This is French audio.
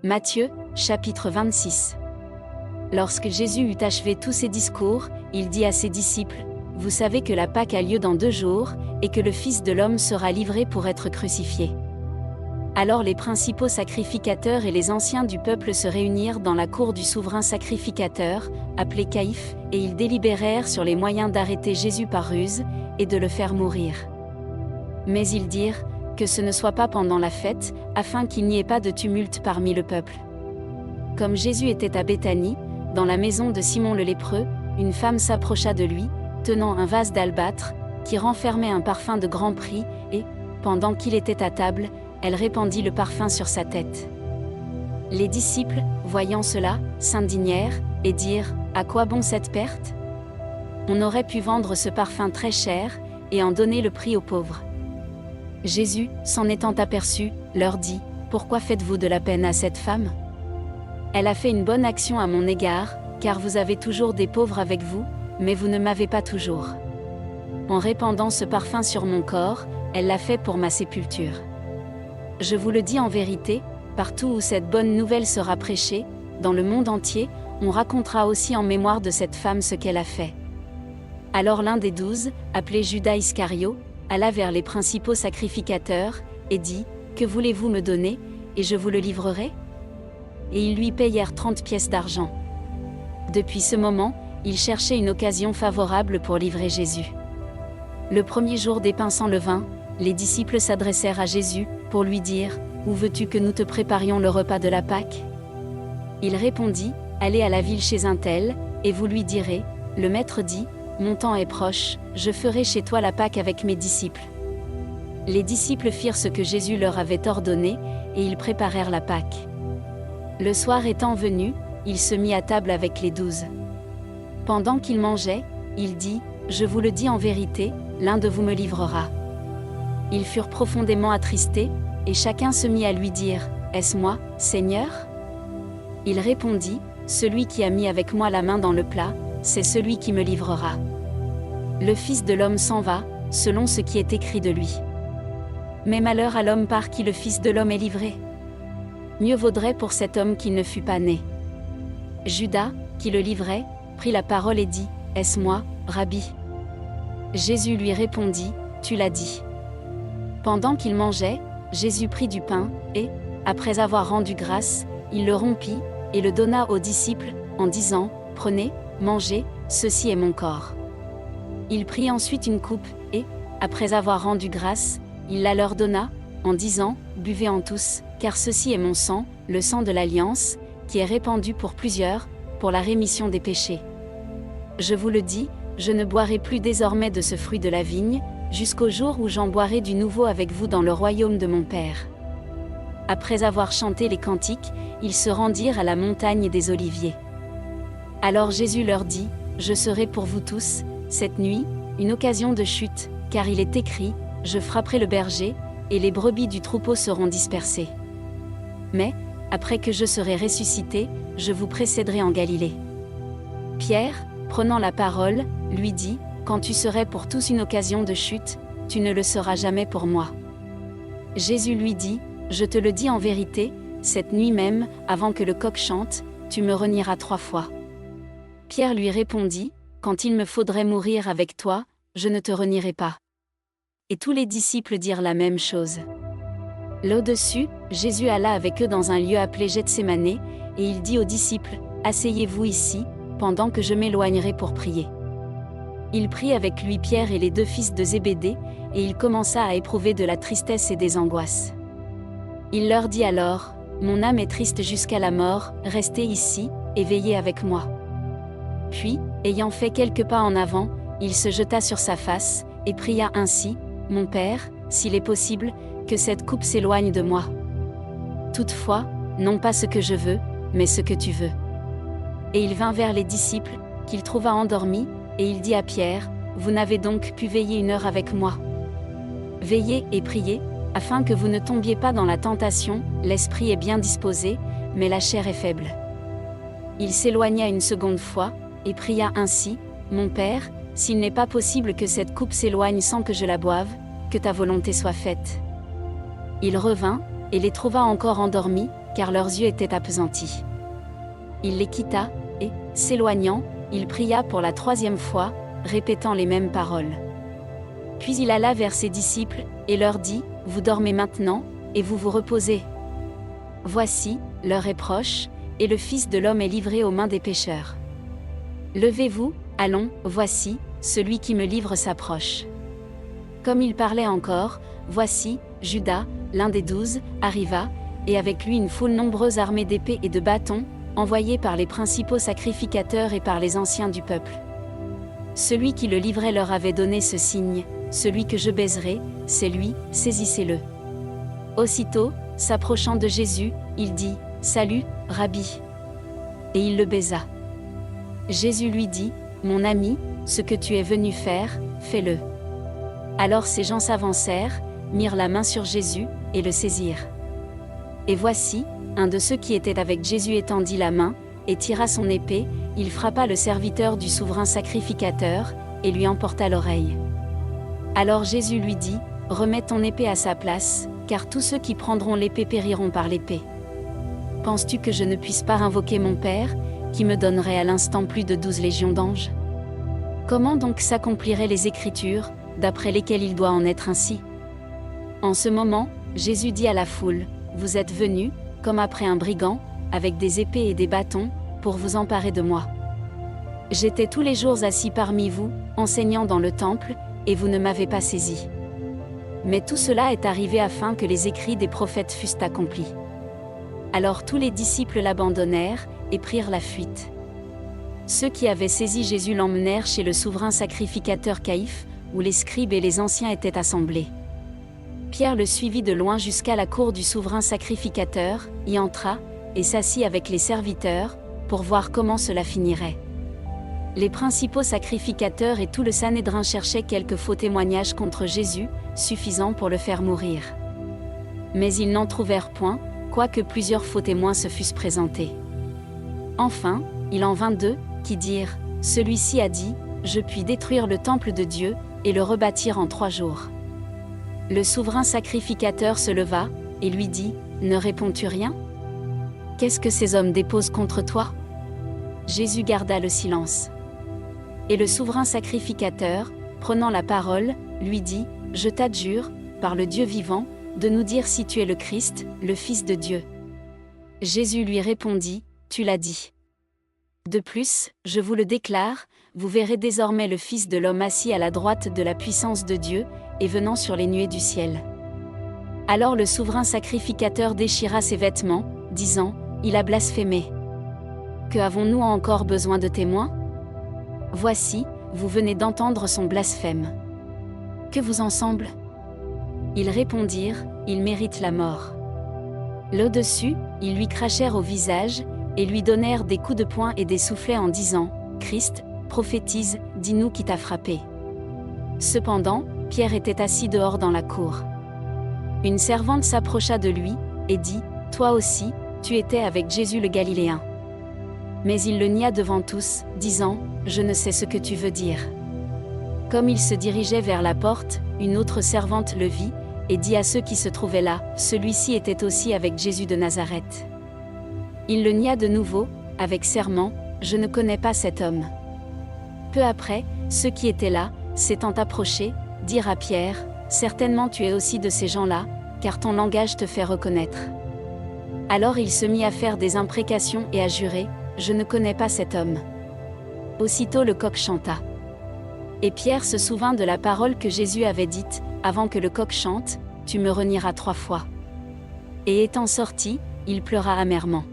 Matthieu, chapitre 26. Lorsque Jésus eut achevé tous ses discours, il dit à ses disciples, « Vous savez que la Pâque a lieu dans 2 jours, et que le Fils de l'homme sera livré pour être crucifié. » Alors les principaux sacrificateurs et les anciens du peuple se réunirent dans la cour du souverain sacrificateur, appelé Caïphe, et ils délibérèrent sur les moyens d'arrêter Jésus par ruse, et de le faire mourir. Mais ils dirent, que ce ne soit pas pendant la fête, afin qu'il n'y ait pas de tumulte parmi le peuple. Comme Jésus était à Béthanie, dans la maison de Simon le lépreux, une femme s'approcha de lui, tenant un vase d'albâtre, qui renfermait un parfum de grand prix, et, pendant qu'il était à table, elle répandit le parfum sur sa tête. Les disciples, voyant cela, s'indignèrent, et dirent, « À quoi bon cette perte ? On aurait pu vendre ce parfum très cher, et en donner le prix aux pauvres. » Jésus, s'en étant aperçu, leur dit, « Pourquoi faites-vous de la peine à cette femme ? Elle a fait une bonne action à mon égard, car vous avez toujours des pauvres avec vous, mais vous ne m'avez pas toujours. En répandant ce parfum sur mon corps, elle l'a fait pour ma sépulture. Je vous le dis en vérité, partout où cette bonne nouvelle sera prêchée, dans le monde entier, on racontera aussi en mémoire de cette femme ce qu'elle a fait. » Alors l'un des 12, appelé Judas Iscario, alla vers les principaux sacrificateurs, et dit, « Que voulez-vous me donner, et je vous le livrerai ?» Et ils lui payèrent 30 pièces d'argent. Depuis ce moment, il cherchait une occasion favorable pour livrer Jésus. Le premier jour des pains sans levain, les disciples s'adressèrent à Jésus, pour lui dire, « Où veux-tu que nous te préparions le repas de la Pâque ?» Il répondit, « Allez à la ville chez un tel, et vous lui direz, le maître dit, « Mon temps est proche, je ferai chez toi la Pâque avec mes disciples. » Les disciples firent ce que Jésus leur avait ordonné, et ils préparèrent la Pâque. Le soir étant venu, il se mit à table avec les 12. Pendant qu'il mangeait, il dit, « Je vous le dis en vérité, l'un de vous me livrera. » Ils furent profondément attristés, et chacun se mit à lui dire, « Est-ce moi, Seigneur ?» Il répondit, « Celui qui a mis avec moi la main dans le plat, c'est celui qui me livrera. Le Fils de l'homme s'en va, selon ce qui est écrit de lui. Mais malheur à l'homme par qui le Fils de l'homme est livré. Mieux vaudrait pour cet homme qu'il ne fût pas né. » Judas, qui le livrait, prit la parole et dit, « Est-ce moi, Rabbi ?» Jésus lui répondit, « Tu l'as dit. » Pendant qu'il mangeait, Jésus prit du pain, et, après avoir rendu grâce, il le rompit, et le donna aux disciples, en disant, « Prenez, mangez, ceci est mon corps. » Il prit ensuite une coupe, et, après avoir rendu grâce, il la leur donna, en disant, « Buvez en tous, car ceci est mon sang, le sang de l'Alliance, qui est répandu pour plusieurs, pour la rémission des péchés. Je vous le dis, je ne boirai plus désormais de ce fruit de la vigne, jusqu'au jour où j'en boirai du nouveau avec vous dans le royaume de mon Père. » Après avoir chanté les cantiques, ils se rendirent à la montagne des Oliviers. Alors Jésus leur dit, « Je serai pour vous tous, cette nuit, une occasion de chute, car il est écrit, je frapperai le berger, et les brebis du troupeau seront dispersées. Mais, après que je serai ressuscité, je vous précéderai en Galilée. » Pierre, prenant la parole, lui dit, « Quand tu serais pour tous une occasion de chute, tu ne le seras jamais pour moi. » Jésus lui dit, « Je te le dis en vérité, cette nuit même, avant que le coq chante, tu me renieras 3 fois. » Pierre lui répondit, « Quand il me faudrait mourir avec toi, je ne te renierai pas. » Et tous les disciples dirent la même chose. Là-dessus, Jésus alla avec eux dans un lieu appelé Gethsémane, et il dit aux disciples, « Asseyez-vous ici, pendant que je m'éloignerai pour prier. » Il prit avec lui Pierre et les 2 fils de Zébédée, et il commença à éprouver de la tristesse et des angoisses. Il leur dit alors, « Mon âme est triste jusqu'à la mort, restez ici, et veillez avec moi. » Puis, ayant fait quelques pas en avant, il se jeta sur sa face, et pria ainsi, « Mon Père, s'il est possible, que cette coupe s'éloigne de moi. Toutefois, non pas ce que je veux, mais ce que tu veux. » Et il vint vers les disciples, qu'il trouva endormis, et il dit à Pierre, « Vous n'avez donc pu veiller 1 heure avec moi. Veillez et priez, afin que vous ne tombiez pas dans la tentation, l'esprit est bien disposé, mais la chair est faible. » Il s'éloigna une seconde fois, et pria ainsi, « Mon Père, s'il n'est pas possible que cette coupe s'éloigne sans que je la boive, que ta volonté soit faite. » Il revint, et les trouva encore endormis, car leurs yeux étaient appesantis. Il les quitta, et, s'éloignant, il pria pour la 3e fois, répétant les mêmes paroles. Puis il alla vers ses disciples, et leur dit, « Vous dormez maintenant, et vous vous reposez. Voici, l'heure est proche, et le Fils de l'homme est livré aux mains des pécheurs. Levez-vous, allons, voici, celui qui me livre s'approche. » Comme il parlait encore, voici, Judas, l'un des 12, arriva, et avec lui une foule nombreuse armée d'épées et de bâtons, envoyés par les principaux sacrificateurs et par les anciens du peuple. Celui qui le livrait leur avait donné ce signe, « Celui que je baiserai, c'est lui, saisissez-le. » Aussitôt, s'approchant de Jésus, il dit, « Salut, Rabbi. » Et il le baisa. Jésus lui dit, « Mon ami, ce que tu es venu faire, fais-le. » Alors ces gens s'avancèrent, mirent la main sur Jésus, et le saisirent. Et voici, un de ceux qui étaient avec Jésus étendit la main, et tira son épée, il frappa le serviteur du souverain sacrificateur, et lui emporta l'oreille. Alors Jésus lui dit, « Remets ton épée à sa place, car tous ceux qui prendront l'épée périront par l'épée. Penses-tu que je ne puisse pas invoquer mon Père, qui me donnerait à l'instant plus de 12 légions d'anges? Comment donc s'accompliraient les Écritures, d'après lesquelles il doit en être ainsi? » En ce moment, Jésus dit à la foule, « Vous êtes venus, comme après un brigand, avec des épées et des bâtons, pour vous emparer de moi. J'étais tous les jours assis parmi vous, enseignant dans le temple, et vous ne m'avez pas saisi. Mais tout cela est arrivé afin que les écrits des prophètes fussent accomplis. » Alors tous les disciples l'abandonnèrent, et prirent la fuite. Ceux qui avaient saisi Jésus l'emmenèrent chez le souverain sacrificateur Caïphe, où les scribes et les anciens étaient assemblés. Pierre le suivit de loin jusqu'à la cour du souverain sacrificateur, y entra, et s'assit avec les serviteurs, pour voir comment cela finirait. Les principaux sacrificateurs et tout le Sanhédrin cherchaient quelques faux témoignages contre Jésus, suffisants pour le faire mourir. Mais ils n'en trouvèrent point, quoique plusieurs faux témoins se fussent présentés. Enfin, il en vint 2, qui dirent, « Celui-ci a dit, je puis détruire le temple de Dieu, et le rebâtir en 3 jours. » Le souverain sacrificateur se leva, et lui dit, « Ne réponds-tu rien? Qu'est-ce que ces hommes déposent contre toi? » Jésus garda le silence. Et le souverain sacrificateur, prenant la parole, lui dit, « Je t'adjure, par le Dieu vivant, de nous dire si tu es le Christ, le Fils de Dieu. » Jésus lui répondit, « Tu l'as dit. De plus, je vous le déclare, vous verrez désormais le Fils de l'homme assis à la droite de la puissance de Dieu, et venant sur les nuées du ciel. » Alors le souverain sacrificateur déchira ses vêtements, disant, « Il a blasphémé. Que avons-nous encore besoin de témoins? Voici, vous venez d'entendre son blasphème. Que vous en semble? » Ils répondirent, « Il mérite la mort. » Là-dessus, ils lui crachèrent au visage, et lui donnèrent des coups de poing et des soufflets en disant, « Christ, prophétise, dis-nous qui t'a frappé. » Cependant, Pierre était assis dehors dans la cour. Une servante s'approcha de lui, et dit, « Toi aussi, tu étais avec Jésus le Galiléen. » Mais il le nia devant tous, disant, « Je ne sais ce que tu veux dire. » Comme il se dirigeait vers la porte, une autre servante le vit, et dit à ceux qui se trouvaient là, « Celui-ci était aussi avec Jésus de Nazareth. » Il le nia de nouveau, avec serment, « Je ne connais pas cet homme. » Peu après, ceux qui étaient là, s'étant approchés, dirent à Pierre, « Certainement tu es aussi de ces gens-là, car ton langage te fait reconnaître. » Alors il se mit à faire des imprécations et à jurer, « Je ne connais pas cet homme. » Aussitôt le coq chanta. Et Pierre se souvint de la parole que Jésus avait dite, « Avant que le coq chante, tu me renieras 3 fois. » Et étant sorti, il pleura amèrement.